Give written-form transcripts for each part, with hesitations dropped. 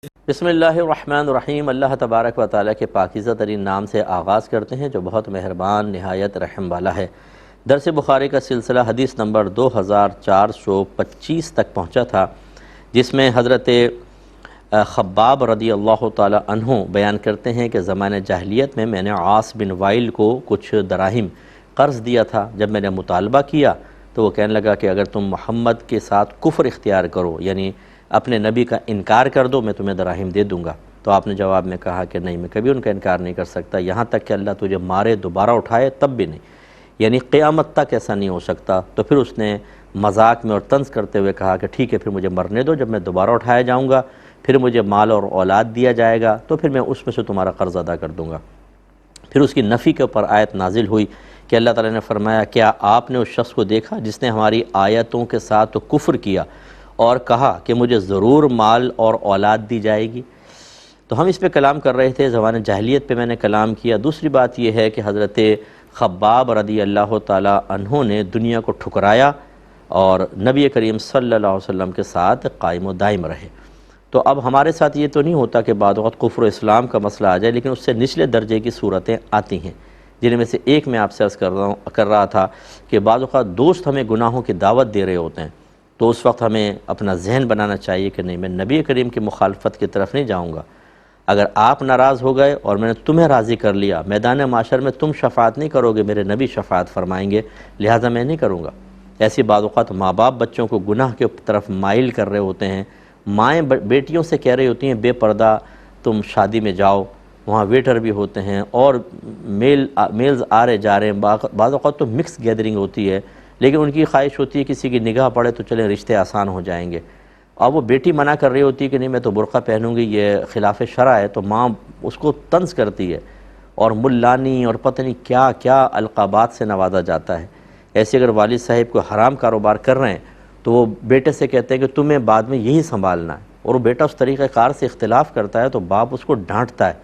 بسم اللہ الرحمن الرحیم۔ اللہ تبارک و تعالیٰ کے پاکیزہ ترین نام سے آغاز کرتے ہیں جو بہت مہربان نہایت رحم والا ہے۔ درس بخاری کا سلسلہ حدیث نمبر 2425 تک پہنچا تھا، جس میں حضرت خباب رضی اللہ تعالیٰ عنہ بیان کرتے ہیں کہ زمانہ جاہلیت میں نے عاص بن وائل کو کچھ دراہم قرض دیا تھا۔ جب میں نے مطالبہ کیا تو وہ کہنے لگا کہ اگر تم محمد کے ساتھ کفر اختیار کرو، یعنی اپنے نبی کا انکار کر دو، میں تمہیں دراہم دے دوں گا۔ تو آپ نے جواب میں کہا کہ نہیں، میں کبھی ان کا انکار نہیں کر سکتا، یہاں تک کہ اللہ تجھے مارے دوبارہ اٹھائے تب بھی نہیں، یعنی قیامت تک ایسا نہیں ہو سکتا۔ تو پھر اس نے مذاق میں اور طنز کرتے ہوئے کہا کہ ٹھیک ہے، پھر مجھے مرنے دو، جب میں دوبارہ اٹھایا جاؤں گا پھر مجھے مال اور اولاد دیا جائے گا تو پھر میں اس میں سے تمہارا قرض ادا کر دوں گا۔ پھر اس کی نفی کے اوپر آیت نازل ہوئی کہ اللہ تعالیٰ نے فرمایا کیا آپ نے اس شخص کو دیکھا جس نے ہماری آیتوں کے ساتھ تو کفر کیا اور کہا کہ مجھے ضرور مال اور اولاد دی جائے گی۔ تو ہم اس پہ کلام کر رہے تھے، زمانہ جاہلیت پہ میں نے کلام کیا۔ دوسری بات یہ ہے کہ حضرت خباب رضی اللہ تعالیٰ عنہ نے دنیا کو ٹھکرایا اور نبی کریم صلی اللہ علیہ وسلم کے ساتھ قائم و دائم رہے۔ تو اب ہمارے ساتھ یہ تو نہیں ہوتا کہ بعض اوقات کفر و اسلام کا مسئلہ آ جائے، لیکن اس سے نچلے درجے کی صورتیں آتی ہیں، جن میں سے ایک میں آپ سے عرض کر رہا تھا کہ بعض اوقات دوست ہمیں گناہوں کی دعوت دے رہے ہوتے ہیں، تو اس وقت ہمیں اپنا ذہن بنانا چاہیے کہ نہیں، میں نبی کریم کی مخالفت کی طرف نہیں جاؤں گا۔ اگر آپ ناراض ہو گئے اور میں نے تمہیں راضی کر لیا، میدان معاشر میں تم شفاعت نہیں کرو گے، میرے نبی شفاعت فرمائیں گے، لہٰذا میں نہیں کروں گا۔ ایسی بعض اوقات ماں باپ بچوں کو گناہ کے طرف مائل کر رہے ہوتے ہیں، مائیں بیٹیوں سے کہہ رہی ہوتی ہیں بے پردہ تم شادی میں جاؤ، وہاں ویٹر بھی ہوتے ہیں اور میلز آ رہے جا رہے ہیں، بعض اوقات تو مکس گیدرنگ ہوتی ہے، لیکن ان کی خواہش ہوتی ہے کسی کی نگاہ پڑے تو چلیں رشتے آسان ہو جائیں گے، اور وہ بیٹی منع کر رہی ہوتی ہے کہ نہیں میں تو برقع پہنوں گی، یہ خلاف شرع ہے، تو ماں اس کو طنز کرتی ہے اور ملانی اور پتہ نہیں کیا کیا القابات سے نوازا جاتا ہے۔ ایسے اگر والد صاحب کو حرام کاروبار کر رہے ہیں تو وہ بیٹے سے کہتے ہیں کہ تمہیں بعد میں یہی سنبھالنا ہے، اور وہ بیٹا اس طریقہ کار سے اختلاف کرتا ہے تو باپ اس کو ڈانٹتا ہے،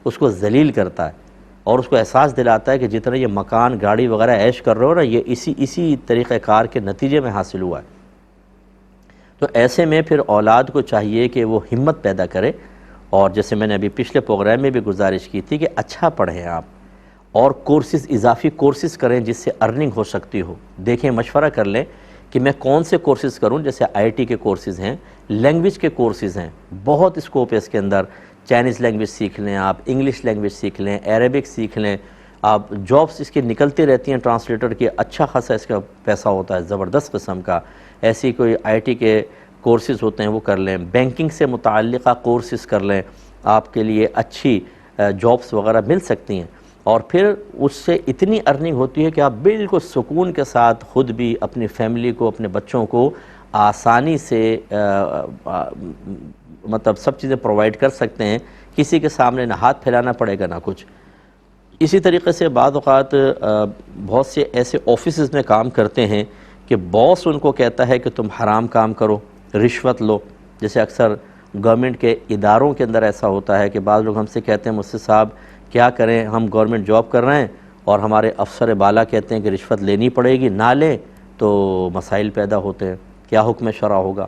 اس کو ذلیل کرتا ہے اور اس کو احساس دلاتا ہے کہ جتنا یہ مکان گاڑی وغیرہ عیش کر رہے ہو نا، یہ اسی طریقہ کار کے نتیجے میں حاصل ہوا ہے۔ تو ایسے میں پھر اولاد کو چاہیے کہ وہ ہمت پیدا کرے، اور جیسے میں نے ابھی پچھلے پروگرام میں بھی گزارش کی تھی کہ اچھا پڑھیں آپ، اور کورسز اضافی کورسز کریں جس سے ارننگ ہو سکتی ہو۔ دیکھیں، مشورہ کر لیں کہ میں کون سے کورسز کروں، جیسے آئی ٹی کے کورسز ہیں، لینگویج کے کورسز ہیں، بہت اسکوپ ہے اس کے اندر، چائنیز لینگویج سیکھ لیں آپ، انگلش لینگویج سیکھ لیں، عربک سیکھ لیں آپ، جابس اس کی نکلتی رہتی ہیں ٹرانسلیٹر کی، اچھا خاصا اس کا پیسہ ہوتا ہے زبردست قسم کا، ایسی کوئی آئی ٹی کے کورسز ہوتے ہیں وہ کر لیں، بینکنگ سے متعلقہ کورسز کر لیں، آپ کے لیے اچھی جابس وغیرہ مل سکتی ہیں، اور پھر اس سے اتنی ارننگ ہوتی ہے کہ آپ بالکل سکون کے ساتھ خود بھی اپنی فیملی کو، اپنے بچوں کو آسانی سے مطلب سب چیزیں پرووائڈ کر سکتے ہیں، کسی کے سامنے نہ ہاتھ پھیلانا پڑے گا نہ کچھ۔ اسی طریقے سے بعض اوقات بہت سے ایسے آفیسز میں کام کرتے ہیں کہ باس ان کو کہتا ہے کہ تم حرام کام کرو، رشوت لو، جیسے اکثر گورنمنٹ کے اداروں کے اندر ایسا ہوتا ہے کہ بعض لوگ ہم سے کہتے ہیں مجھ سے صاحب کیا کریں، ہم گورنمنٹ جاب کر رہے ہیں اور ہمارے افسر بالا کہتے ہیں کہ رشوت لینی پڑے گی، نہ لیں تو مسائل پیدا ہوتے ہیں، کیا حکم شرع ہوگا؟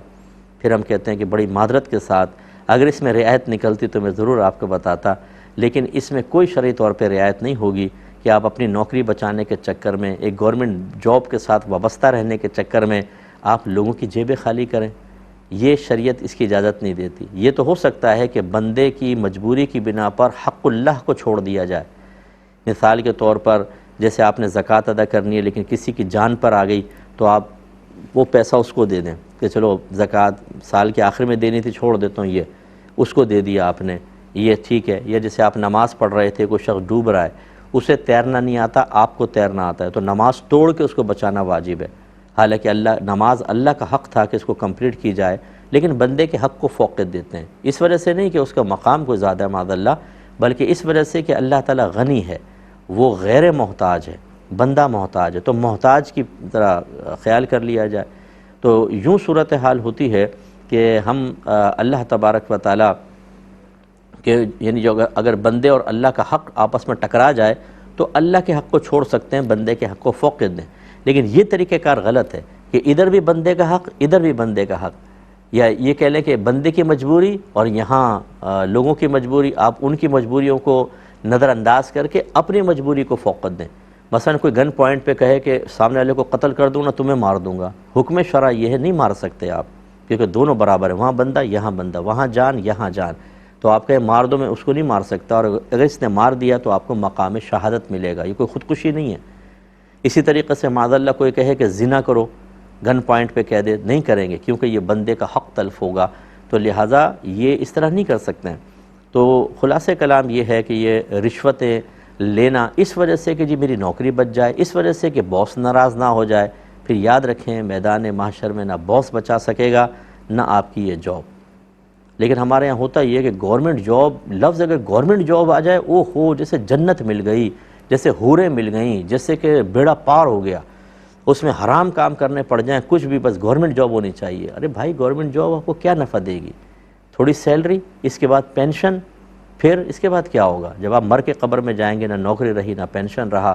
پھر ہم کہتے ہیں کہ بڑی معذرت کے ساتھ اگر اس میں رعایت نکلتی تو میں ضرور آپ کو بتاتا، لیکن اس میں کوئی شرعی طور پہ رعایت نہیں ہوگی کہ آپ اپنی نوکری بچانے کے چکر میں، ایک گورنمنٹ جاب کے ساتھ وابستہ رہنے کے چکر میں آپ لوگوں کی جیبیں خالی کریں۔ یہ شریعت اس کی اجازت نہیں دیتی۔ یہ تو ہو سکتا ہے کہ بندے کی مجبوری کی بنا پر حق اللہ کو چھوڑ دیا جائے، مثال کے طور پر جیسے آپ نے زکوٰۃ ادا کرنی ہے لیکن کسی کی جان پر آ گئی تو آپ وہ پیسہ اس کو دے دیں کہ چلو زکوٰۃ سال کے آخر میں دینی تھی، چھوڑ دیتا ہوں، یہ اس کو دے دیا آپ نے، یہ ٹھیک ہے۔ یا جیسے آپ نماز پڑھ رہے تھے، کوئی شخص ڈوب رہا ہے، اسے تیرنا نہیں آتا، آپ کو تیرنا آتا ہے، تو نماز توڑ کے اس کو بچانا واجب ہے، حالانکہ نماز اللہ کا حق تھا کہ اس کو کمپلیٹ کی جائے، لیکن بندے کے حق کو فوقیت دیتے ہیں، اس وجہ سے نہیں کہ اس کا مقام کوئی زیادہ ہے معاذ اللہ، بلکہ اس وجہ سے کہ اللہ تعالیٰ غنی ہے، وہ غیر محتاج ہے، بندہ محتاج ہے، تو محتاج کی طرح خیال کر لیا جائے۔ تو یوں صورتحال ہوتی ہے کہ ہم اللہ تبارک و تعالیٰ کہ یعنی جو اگر بندے اور اللہ کا حق آپس میں ٹکرا جائے تو اللہ کے حق کو چھوڑ سکتے ہیں، بندے کے حق کو فوقیت دیں، لیکن یہ طریقہ کار غلط ہے کہ ادھر بھی بندے کا حق، ادھر بھی بندے کا حق، یا یہ کہہ لیں کہ بندے کی مجبوری اور یہاں لوگوں کی مجبوری، آپ ان کی مجبوریوں کو نظر انداز کر کے اپنی مجبوری کو فوقیت دیں۔ مثلا کوئی گن پوائنٹ پہ کہے کہ سامنے والے کو قتل کر دوں نہ تمہیں مار دوں گا، حکم شرع یہ ہے نہیں مار سکتے آپ، کیونکہ دونوں برابر ہیں، وہاں بندہ یہاں بندہ، وہاں جان یہاں جان، تو آپ کہیں مار دو، میں اس کو نہیں مار سکتا، اور اگر اس نے مار دیا تو آپ کو مقام شہادت ملے گا، یہ کوئی خودکشی نہیں ہے۔ اسی طریقے سے معاذ اللہ کوئی کہے کہ زنا کرو، گن پوائنٹ پہ کہہ دے، نہیں کریں گے کیونکہ یہ بندے کا حق تلف ہوگا، تو لہٰذا یہ اس طرح نہیں کر سکتے ہیں۔ تو خلاصہ کلام یہ ہے کہ یہ رشوتیں لینا اس وجہ سے کہ جی میری نوکری بچ جائے، اس وجہ سے کہ باس ناراض نہ ہو جائے، پھر یاد رکھیں میدان محشر میں نہ باس بچا سکے گا نہ آپ کی یہ جاب۔ لیکن ہمارے یہاں ہوتا یہ ہے کہ گورنمنٹ جاب، لفظ اگر گورنمنٹ جاب آ جائے، او ہو جیسے جنت مل گئی، جیسے حوریں مل گئیں، جیسے کہ بیڑا پار ہو گیا، اس میں حرام کام کرنے پڑ جائیں کچھ بھی، بس گورنمنٹ جاب ہونی چاہیے۔ ارے بھائی گورنمنٹ جاب آپ کو کیا نفع دے گی؟ تھوڑی سیلری، اس کے بعد پینشن، پھر اس کے بعد کیا ہوگا؟ جب آپ مر کے قبر میں جائیں گے نہ نوکری رہی نہ پینشن رہا۔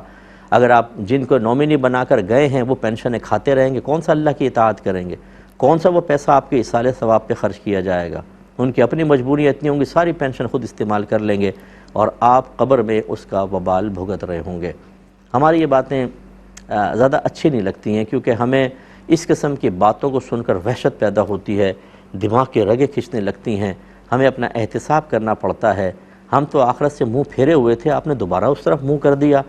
اگر آپ جن کو نومینی بنا کر گئے ہیں وہ پینشنیں کھاتے رہیں گے، کون سا اللہ کی اطاعت کریں گے؟ کون سا وہ پیسہ آپ کے ایصال ثواب پہ خرچ کیا جائے گا؟ ان کی اپنی مجبوریاں اتنی ہوں گی، ساری پینشن خود استعمال کر لیں گے اور آپ قبر میں اس کا وبال بھگت رہے ہوں گے۔ ہماری یہ باتیں زیادہ اچھی نہیں لگتی ہیں، کیونکہ ہمیں اس قسم کی باتوں کو سن کر وحشت پیدا ہوتی ہے، دماغ کے رگیں کھنچنے لگتی ہیں، ہمیں اپنا احتساب کرنا پڑتا ہے۔ ہم تو آخرت سے منہ پھیرے ہوئے تھے، آپ نے دوبارہ اس طرف منہ کر دیا،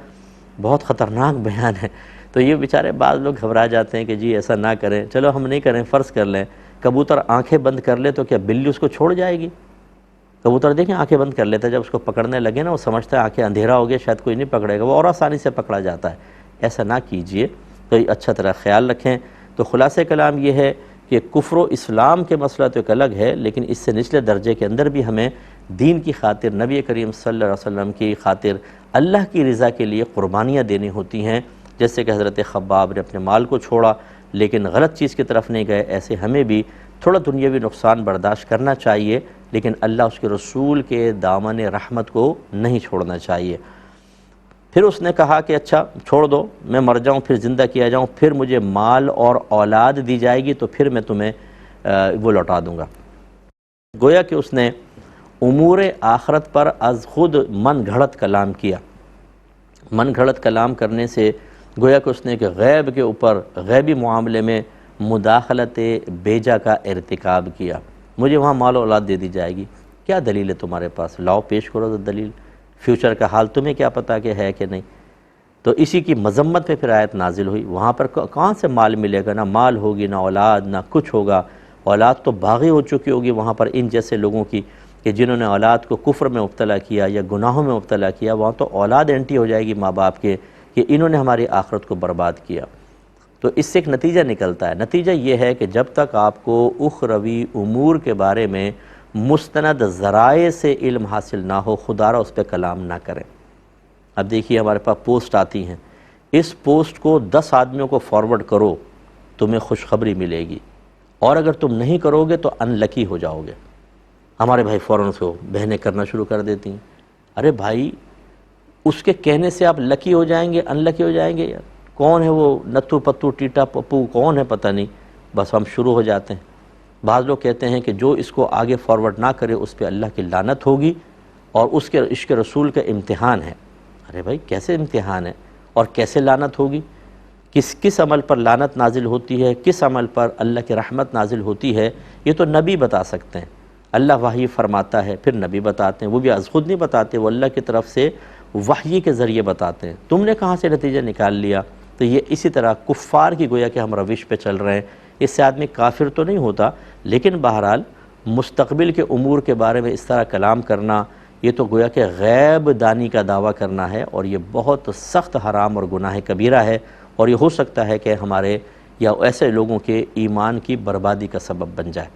بہت خطرناک بیان ہے۔ تو یہ بیچارے بعض لوگ گھبرا جاتے ہیں کہ جی ایسا نہ کریں، چلو ہم نہیں کریں، فرض کر لیں کبوتر آنکھیں بند کر لے تو کیا بلی اس کو چھوڑ جائے گی؟ کبوتر دیکھیں آنکھیں بند کر لیتا ہے، جب اس کو پکڑنے لگے نا وہ سمجھتا ہے آنکھیں اندھیرا ہو گیا شاید کوئی نہیں پکڑے گا، وہ اور آسانی سے پکڑا جاتا ہے۔ ایسا نہ کیجئے، تو اچھا طرح خیال رکھیں۔ تو خلاصہ کلام یہ ہے کہ کفر و اسلام کے مسئلہ تو ایک الگ ہے، لیکن اس سے نچلے درجے کے اندر بھی ہمیں دین کی خاطر، نبی کریم صلی اللہ علیہ وسلم کی خاطر، اللہ کی رضا کے لیے قربانیاں دینی ہوتی ہیں۔ جیسے کہ حضرت خباب نے اپنے مال کو چھوڑا لیکن غلط چیز کی طرف نہیں گئے، ایسے ہمیں بھی تھوڑا دنیاوی نقصان برداشت کرنا چاہیے، لیکن اللہ اس کے رسول کے دامن رحمت کو نہیں چھوڑنا چاہیے۔ پھر اس نے کہا کہ اچھا چھوڑ دو، میں مر جاؤں پھر زندہ کیا جاؤں، پھر مجھے مال اور اولاد دی جائے گی تو پھر میں تمہیں وہ لوٹا دوں گا۔ گویا کہ اس نے امور آخرت پر از خود من گھڑت کلام کیا۔ من گھڑت کلام کرنے سے گویا کہ اس نے کہ غیب کے اوپر، غیبی معاملے میں مداخلت بیجا کا ارتکاب کیا۔ مجھے وہاں مال و اولاد دے دی جائے گی، کیا دلیل ہے تمہارے پاس؟ لاؤ پیش کرو دلیل، فیوچر کا حال تمہیں کیا پتہ کہ ہے کہ نہیں؟ تو اسی کی مذمت میں پھر آیت نازل ہوئی۔ وہاں پر کہاں سے مال ملے گا؟ نہ مال ہوگی، نہ اولاد، نہ کچھ ہوگا۔ اولاد تو باغی ہو چکی ہوگی وہاں پر ان جیسے لوگوں کی کہ جنہوں نے اولاد کو کفر میں مبتلا کیا یا گناہوں میں مبتلا کیا، وہاں تو اولاد اینٹی ہو جائے گی ماں باپ کے کہ انہوں نے ہماری آخرت کو برباد کیا۔ تو اس سے ایک نتیجہ نکلتا ہے، نتیجہ یہ ہے کہ جب تک آپ کو اخروی امور کے بارے میں مستند ذرائع سے علم حاصل نہ ہو، خدا را اس پہ کلام نہ کریں۔ اب دیکھیے ہمارے پاس پوسٹ آتی ہیں، اس پوسٹ کو 10 آدمیوں کو فارورڈ کرو، تمہیں خوشخبری ملے گی، اور اگر تم نہیں کرو گے تو ان لکی ہو جاؤ گے۔ ہمارے بھائی فوراً سے بہنیں کرنا شروع کر دیتی ہیں، ارے بھائی اس کے کہنے سے آپ لکی ہو جائیں گے، ان لکی ہو جائیں گے؟ یار کون ہے وہ نتھو پتو ٹیٹا پپو، کون ہے پتہ نہیں، بس ہم شروع ہو جاتے ہیں۔ بعض لوگ کہتے ہیں کہ جو اس کو آگے فارورڈ نہ کرے اس پہ اللہ کی لعنت ہوگی اور اس کے عشق رسول کا امتحان ہے۔ ارے بھائی کیسے امتحان ہے اور کیسے لعنت ہوگی؟ کس عمل پر لعنت نازل ہوتی ہے، کس عمل پر اللہ کی رحمت نازل ہوتی ہے، یہ تو نبی بتا سکتے ہیں۔ اللہ وحی فرماتا ہے، پھر نبی بتاتے ہیں، وہ بھی از خود نہیں بتاتے، وہ اللہ کی طرف سے وحی کے ذریعے بتاتے ہیں۔ تم نے کہاں سے نتیجہ نکال لیا؟ تو یہ اسی طرح کفار کی گویا کہ ہم روش پہ چل رہے ہیں۔ اس سے آدمی کافر تو نہیں ہوتا، لیکن بہرحال مستقبل کے امور کے بارے میں اس طرح کلام کرنا، یہ تو گویا کہ غیب دانی کا دعویٰ کرنا ہے، اور یہ بہت سخت حرام اور گناہ کبیرہ ہے، اور یہ ہو سکتا ہے کہ ہمارے یا ایسے لوگوں کے ایمان کی بربادی کا سبب بن جائے۔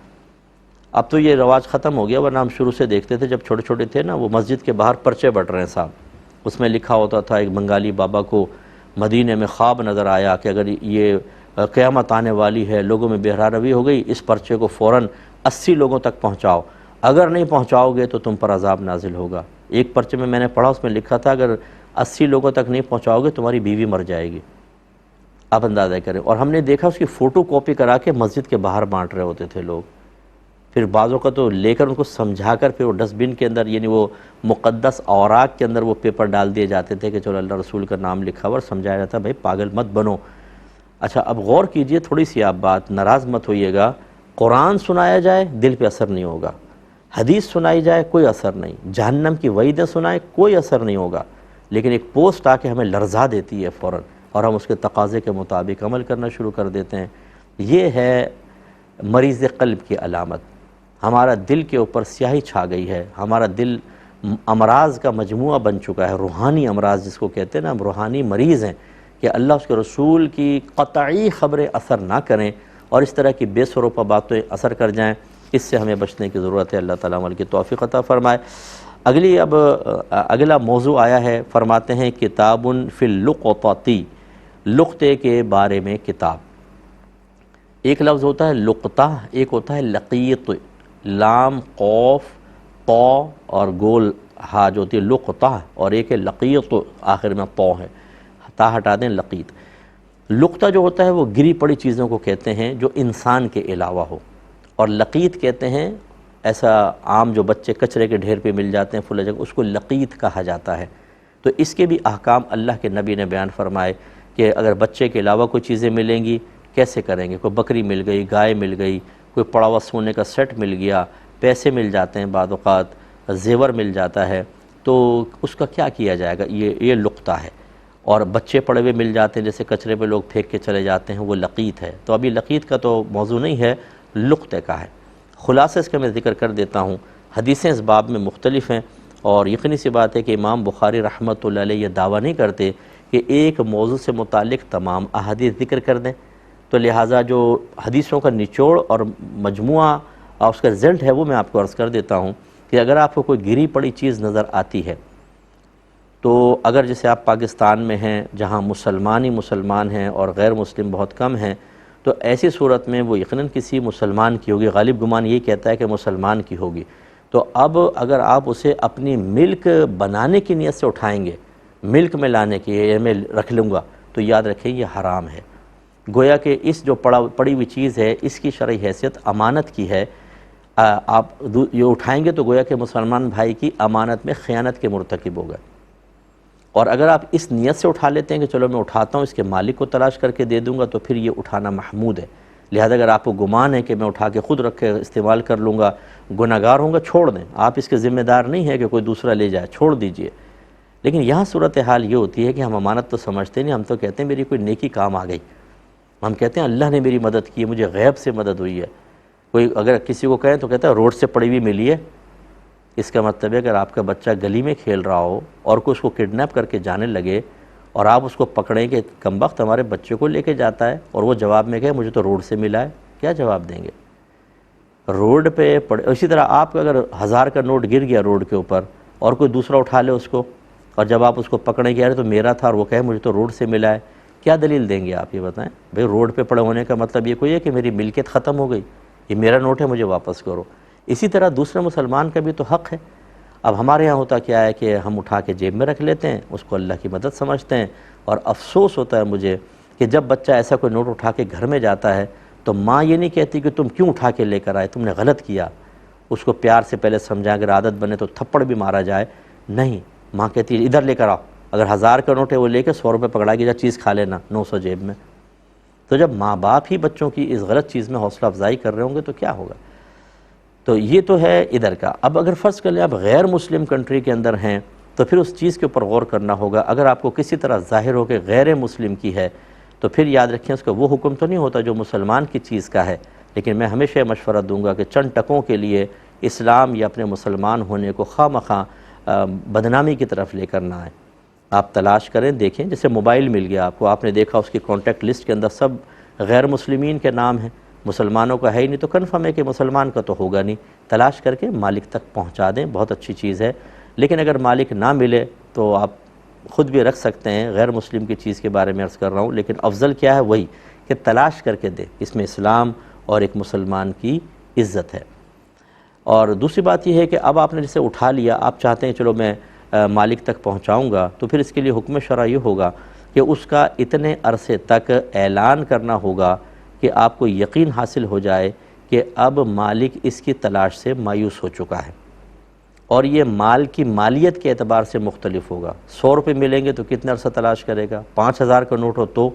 اب تو یہ رواج ختم ہو گیا، ورنہ ہم شروع سے دیکھتے تھے جب چھوٹے چھوٹے تھے نا، وہ مسجد کے باہر پرچے بٹ رہے ہیں صاحب، اس میں لکھا ہوتا تھا ایک بنگالی بابا کو مدینے میں خواب نظر آیا کہ اگر یہ قیامت آنے والی ہے، لوگوں میں بے روی ہو گئی، اس پرچے کو فوراً 80 لوگوں تک پہنچاؤ، اگر نہیں پہنچاؤ گے تو تم پر عذاب نازل ہوگا۔ ایک پرچے میں نے پڑھا، اس میں لکھا تھا اگر 80 لوگوں تک نہیں پہنچاؤ گے تمہاری بیوی مر جائے گی۔ آپ اندازہ کریں، اور ہم نے دیکھا اس کی فوٹو کاپی کرا کے مسجد کے باہر بانٹ رہے ہوتے تھے لوگ۔ پھر بعضوں کا تو لے کر ان کو سمجھا کر پھر وہ ڈسٹ بن کے اندر، یعنی وہ مقدس اوراق کے اندر وہ پیپر ڈال دیے جاتے تھے کہ چلو اللہ رسول کا نام لکھا ہوا، اور سمجھایا جاتا بھائی پاگل مت بنو۔ اچھا اب غور کیجئے تھوڑی سی آپ بات، ناراض مت ہوئیے گا، قرآن سنایا جائے دل پہ اثر نہیں ہوگا، حدیث سنائی جائے کوئی اثر نہیں، جہنم کی وعیدیں سنائیں کوئی اثر نہیں ہوگا، لیکن ایک پوسٹ آ کے ہمیں لرزا دیتی ہے فوراً، اور ہم اس کے تقاضے کے مطابق عمل کرنا شروع کر دیتے ہیں۔ یہ ہے مریض قلب کی علامت، ہمارا دل کے اوپر سیاہی چھا گئی ہے، ہمارا دل امراض کا مجموعہ بن چکا ہے، روحانی امراض جس کو کہتے ہیں نا، ہم روحانی مریض ہیں کہ اللہ اس کے رسول کی قطعی خبریں اثر نہ کریں اور اس طرح کی بے سروپا باتیں اثر کر جائیں۔ اس سے ہمیں بچنے کی ضرورت ہے، اللہ تعالیٰ عمل کی توفیق عطا فرمائے۔ اگلا موضوع آیا ہے، فرماتے ہیں کتاب فی اللقطۃ، لقطے کے بارے میں کتاب۔ ایک لفظ ہوتا ہے لقطہ، ایک ہوتا ہے لقیط، لام قوف طا اور گول ہا جو ہوتی ہے لقطہ، اور ایک ہے لقیط آخر میں طا ہے، تا ہٹا دیں لقیط۔ لقطہ جو ہوتا ہے وہ گری پڑی چیزوں کو کہتے ہیں جو انسان کے علاوہ ہو، اور لقیط کہتے ہیں ایسا عام جو بچے کچرے کے ڈھیر پہ مل جاتے ہیں فلاں جگہ، اس کو لقیط کہا جاتا ہے۔ تو اس کے بھی احکام اللہ کے نبی نے بیان فرمائے کہ اگر بچے کے علاوہ کوئی چیزیں ملیں گی کیسے کریں گے، کوئی بکری مل گئی، گائے مل گئی، کوئی پڑا ہوا سونے کا سیٹ مل گیا، پیسے مل جاتے ہیں، بعض اوقات زیور مل جاتا ہے، تو اس کا کیا کیا جائے گا، یہ لقطہ ہے۔ اور بچے پڑے ہوئے مل جاتے ہیں جیسے کچرے پہ لوگ پھینک کے چلے جاتے ہیں، وہ لقیط ہے۔ تو ابھی لقیط کا تو موضوع نہیں ہے، لقطے کا ہے۔ خلاصہ اس کا میں ذکر کر دیتا ہوں، حدیثیں اس باب میں مختلف ہیں، اور یقینی سی بات ہے کہ امام بخاری رحمۃ اللہ علیہ یہ دعویٰ نہیں کرتے کہ ایک موضوع سے متعلق تمام احادیث ذکر کر دیں، تو لہٰذا جو حدیثوں کا نچوڑ اور مجموعہ اور اس کا رزلٹ ہے وہ میں آپ کو عرض کر دیتا ہوں کہ اگر آپ کو کوئی گری پڑی چیز نظر آتی ہے، تو اگر جیسے آپ پاکستان میں ہیں جہاں مسلمان ہی مسلمان ہیں اور غیر مسلم بہت کم ہیں، تو ایسی صورت میں وہ یقیناً کسی مسلمان کی ہوگی، غالب گمان یہی کہتا ہے کہ مسلمان کی ہوگی۔ تو اب اگر آپ اسے اپنی ملک بنانے کی نیت سے اٹھائیں گے، ملک میں لانے کی، یہ میں رکھ لوں گا، تو یاد رکھیں یہ حرام ہے۔ گویا کہ اس جو پڑی ہوئی چیز ہے اس کی شرعی حیثیت امانت کی ہے، آپ یہ اٹھائیں گے تو گویا کہ مسلمان بھائی کی امانت میں خیانت کے مرتکب ہو گئے۔ اور اگر آپ اس نیت سے اٹھا لیتے ہیں کہ چلو میں اٹھاتا ہوں اس کے مالک کو تلاش کر کے دے دوں گا، تو پھر یہ اٹھانا محمود ہے۔ لہذا اگر آپ کو گمان ہے کہ میں اٹھا کے خود رکھ کے استعمال کر لوں گا، گناہگار ہوں گا، چھوڑ دیں، آپ اس کے ذمہ دار نہیں ہے کہ کوئی دوسرا لے جائے، چھوڑ دیجئے۔ لیکن یہاں صورتحال یہ ہوتی ہے کہ ہم امانت تو سمجھتے نہیں، ہم تو کہتے ہیں میری کوئی نیکی کام آ گئی، ہم کہتے ہیں اللہ نے میری مدد کی ہے، مجھے غیب سے مدد ہوئی ہے۔ کوئی اگر کسی کو کہیں تو کہتا ہے روڈ سے پڑی ہوئی ملی ہے، اس کا مطلب ہے اگر آپ کا بچہ گلی میں کھیل رہا ہو اور کوئی اس کو کڈنیپ کر کے جانے لگے اور آپ اس کو پکڑیں کہ کمبخت ہمارے بچے کو لے کے جاتا ہے، اور وہ جواب میں کہے مجھے تو روڈ سے ملا ہے، کیا جواب دیں گے؟ روڈ پہ پڑے۔ اسی طرح آپ کا اگر 1000 کا نوٹ گر گیا روڈ کے اوپر اور کوئی دوسرا اٹھا لے اس کو، اور جب آپ اس کو پکڑیں گے ارے تو میرا تھا، اور وہ کہے مجھے تو روڈ سے ملا ہے، کیا دلیل دیں گے آپ یہ بتائیں؟ بھئی روڈ پہ پڑے ہونے کا مطلب یہ کوئی ہے کہ میری ملکیت ختم ہو گئی، یہ میرا نوٹ ہے مجھے واپس کرو۔ اسی طرح دوسرے مسلمان کا بھی تو حق ہے۔ اب ہمارے یہاں ہوتا کیا ہے کہ ہم اٹھا کے جیب میں رکھ لیتے ہیں، اس کو اللہ کی مدد سمجھتے ہیں، اور افسوس ہوتا ہے مجھے کہ جب بچہ ایسا کوئی نوٹ اٹھا کے گھر میں جاتا ہے تو ماں یہ نہیں کہتی کہ تم کیوں اٹھا کے لے کر آئے، تم نے غلط کیا، اس کو پیار سے پہلے سمجھا، اگر عادت بنے تو تھپڑ بھی مارا جائے، نہیں، ماں کہتی ہے ادھر لے کر آؤ، اگر 1000 کا نوٹ ہے وہ لے کے 100 روپے پکڑا کے جا چیز کھا لینا، 900 جیب میں۔ تو جب ماں باپ ہی بچوں کی اس غلط چیز میں حوصلہ افزائی کر رہے ہوں گے تو کیا ہوگا؟ تو یہ تو ہے ادھر کا۔ اب اگر فرض کر لیں آپ غیر مسلم کنٹری کے اندر ہیں تو پھر اس چیز کے اوپر غور کرنا ہوگا۔ اگر آپ کو کسی طرح ظاہر ہو کہ غیر مسلم کی ہے تو پھر یاد رکھیں اس کا وہ حکم تو نہیں ہوتا جو مسلمان کی چیز کا ہے، لیکن میں ہمیشہ یہ مشورہ دوں گا کہ چند ٹکوں کے لیے اسلام یا اپنے مسلمان ہونے کو خواہ مخواہ بدنامی کی طرف لے کر نہ آئیں۔ آپ تلاش کریں، دیکھیں، جیسے موبائل مل گیا آپ کو، آپ نے دیکھا اس کی کانٹیکٹ لسٹ کے اندر سب غیر مسلمین کے نام ہیں، مسلمانوں کا ہے ہی نہیں، تو کنفرم ہے کہ مسلمان کا تو ہوگا نہیں، تلاش کر کے مالک تک پہنچا دیں، بہت اچھی چیز ہے۔ لیکن اگر مالک نہ ملے تو آپ خود بھی رکھ سکتے ہیں، غیر مسلم کی چیز کے بارے میں عرض کر رہا ہوں، لیکن افضل کیا ہے وہی کہ تلاش کر کے دیں، اس میں اسلام اور ایک مسلمان کی عزت ہے۔ اور دوسری بات یہ ہے کہ اب آپ نے جسے اٹھا لیا، آپ چاہتے ہیں چلو میں مالک تک پہنچاؤں گا، تو پھر اس کے لیے حکم شرع یہ ہوگا کہ اس کا اتنے عرصے تک اعلان کرنا ہوگا کہ آپ کو یقین حاصل ہو جائے کہ اب مالک اس کی تلاش سے مایوس ہو چکا ہے، اور یہ مال کی مالیت کے اعتبار سے مختلف ہوگا۔ 100 روپے ملیں گے تو کتنے عرصہ تلاش کرے گا، 5000 کا نوٹ ہو تو،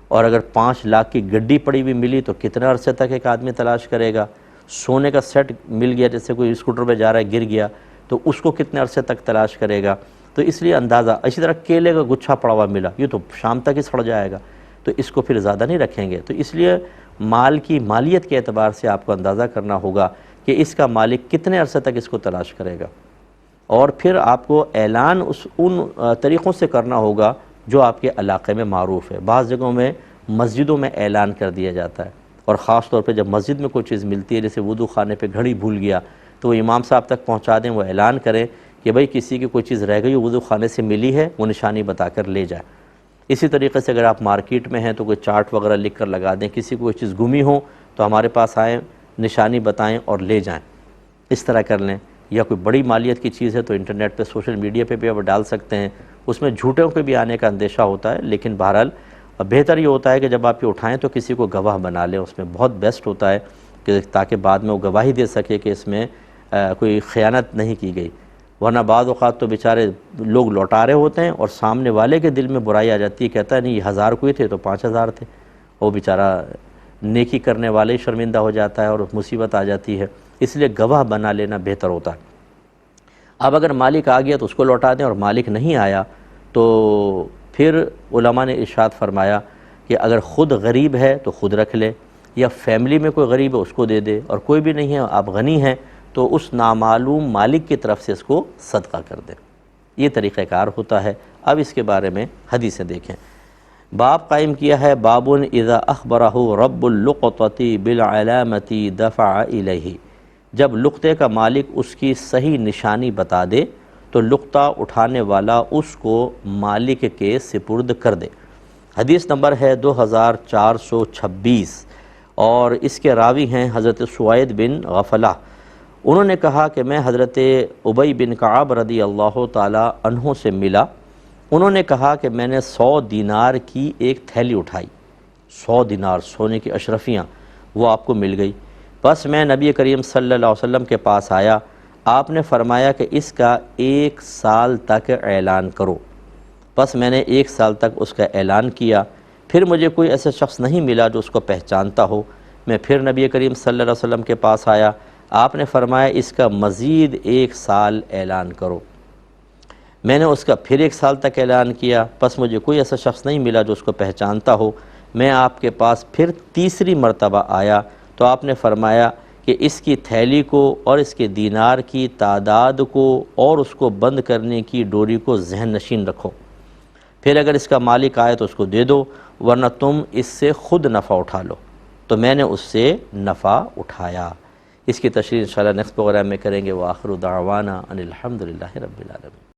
اور اگر 5 لاکھ کی گڈی پڑی ہوئی ملی تو کتنے عرصے تک ایک آدمی تلاش کرے گا، سونے کا سیٹ مل گیا، جیسے کوئی اسکوٹر پہ جا رہا ہے گر گیا تو اس کو کتنے عرصے تک تلاش کرے گا۔ تو اس لیے اندازہ، اسی طرح کیلے کا گچھا پڑا ہوا ملا، یہ تو شام تک ہی سڑ جائے گا، تو اس کو پھر زیادہ نہیں رکھیں گے۔ تو اس لیے مال کی مالیت کے اعتبار سے آپ کو اندازہ کرنا ہوگا کہ اس کا مالک کتنے عرصے تک اس کو تلاش کرے گا، اور پھر آپ کو اعلان ان طریقوں سے کرنا ہوگا جو آپ کے علاقے میں معروف ہے۔ بعض جگہوں میں مسجدوں میں اعلان کر دیا جاتا ہے، اور خاص طور پہ جب مسجد میں کوئی چیز ملتی ہے، جیسے وضو خانے پہ گھڑی بھول گیا تو وہ امام صاحب تک پہنچا دیں، وہ اعلان کریں کہ بھئی کسی کی کوئی چیز رہ گئی وضو خانے سے ملی ہے، وہ نشانی بتا کر لے جائے۔ اسی طریقے سے اگر آپ مارکیٹ میں ہیں تو کوئی چارٹ وغیرہ لکھ کر لگا دیں، کسی کو کوئی چیز گمی ہو تو ہمارے پاس آئیں، نشانی بتائیں اور لے جائیں، اس طرح کر لیں۔ یا کوئی بڑی مالیت کی چیز ہے تو انٹرنیٹ پہ، سوشل میڈیا پہ بھی آپ ڈال سکتے ہیں، اس میں جھوٹوں کے بھی آنے کا اندیشہ ہوتا ہے، لیکن بہرحال بہتر یہ ہوتا ہے کہ جب آپ یہ اٹھائیں تو کسی کو گواہ بنا لیں، اس میں بہت بیسٹ ہوتا ہے کہ تاکہ بعد میں وہ گواہی دے سکے کہ اس میں کوئی خیانت نہیں کی گئی، ورنہ بعض اوقات تو بیچارے لوگ لوٹا رہے ہوتے ہیں اور سامنے والے کے دل میں برائی آ جاتی ہے، کہتا ہے نہیں یہ 1000 کوئی تھے تو 5000 تھے، وہ بیچارہ نیکی کرنے والے ہی شرمندہ ہو جاتا ہے اور مصیبت آ جاتی ہے۔ اس لیے گواہ بنا لینا بہتر ہوتا ہے۔ اب اگر مالک آ گیا تو اس کو لوٹا دیں، اور مالک نہیں آیا تو پھر علماء نے ارشاد فرمایا کہ اگر خود غریب ہے تو خود رکھ لے، یا فیملی میں کوئی غریب ہے اس کو دے دے، اور کوئی بھی نہیں ہے آپ غنی ہیں تو اس نامعلوم مالک کی طرف سے اس کو صدقہ کر دیں۔ یہ طریقہ کار ہوتا ہے۔ اب اس کے بارے میں حدیثیں دیکھیں۔ باب قائم کیا ہے باب اذا اخبرہ رب اللقطۃ بالعلامۃ دفع الیہ، جب لقطے کا مالک اس کی صحیح نشانی بتا دے تو لقطہ اٹھانے والا اس کو مالک کے سپرد کر دے۔ حدیث نمبر ہے 2426، اور اس کے راوی ہیں حضرت سوید بن غفلہ۔ انہوں نے کہا کہ میں حضرت ابی بن کعب رضی اللہ تعالی عنہ سے ملا، انہوں نے کہا کہ میں نے 100 دینار کی ایک تھیلی اٹھائی، 100 دینار سونے کی اشرفیاں، وہ آپ کو مل گئی۔ بس میں نبی کریم صلی اللہ علیہ وسلم کے پاس آیا، آپ نے فرمایا کہ اس کا 1 سال تک اعلان کرو۔ بس میں نے 1 سال تک اس کا اعلان کیا، پھر مجھے کوئی ایسا شخص نہیں ملا جو اس کو پہچانتا ہو۔ میں پھر نبی کریم صلی اللہ علیہ وسلم کے پاس آیا، آپ نے فرمایا اس کا مزید 1 سال اعلان کرو۔ میں نے اس کا پھر 1 سال تک اعلان کیا، بس مجھے کوئی ایسا شخص نہیں ملا جو اس کو پہچانتا ہو۔ میں آپ کے پاس پھر تیسری مرتبہ آیا تو آپ نے فرمایا کہ اس کی تھیلی کو اور اس کے دینار کی تعداد کو اور اس کو بند کرنے کی ڈوری کو ذہن نشین رکھو، پھر اگر اس کا مالک آئے تو اس کو دے دو، ورنہ تم اس سے خود نفع اٹھا لو۔ تو میں نے اس سے نفع اٹھایا۔ اس کی تشریح انشاءاللہ نیکسٹ پروگرام میں کریں گے۔ وآخر دعوانا ان الحمدللہ رب العالمین۔